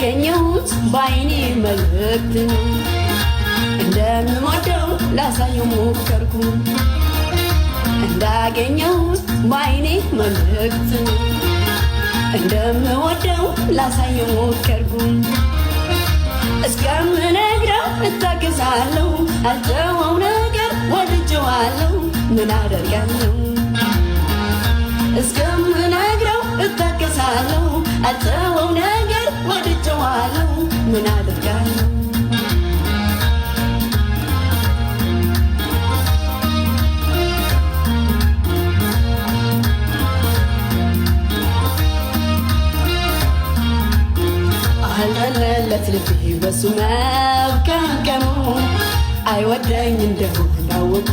እንዳገኘሁት ባይኔ መልእክት እንደምወደው ላሳየው ሞከርኩ እንዳገኘሁት ባይኔ መልእክት እንደምወደው ላሳየው ሞከርኩ እስከምነግረው እታገሳለሁ አልተወው ነገር ወድጄዋለሁ ምን አደርጋለሁ እስከምነግረው እታገሳለሁ አልተወው ነገር ወድጄዋለሁ ምን አደርጋለሁ አለለት ልቤ በሱ መብከንከኑ አይወደኝ እንደሆነ አወኩ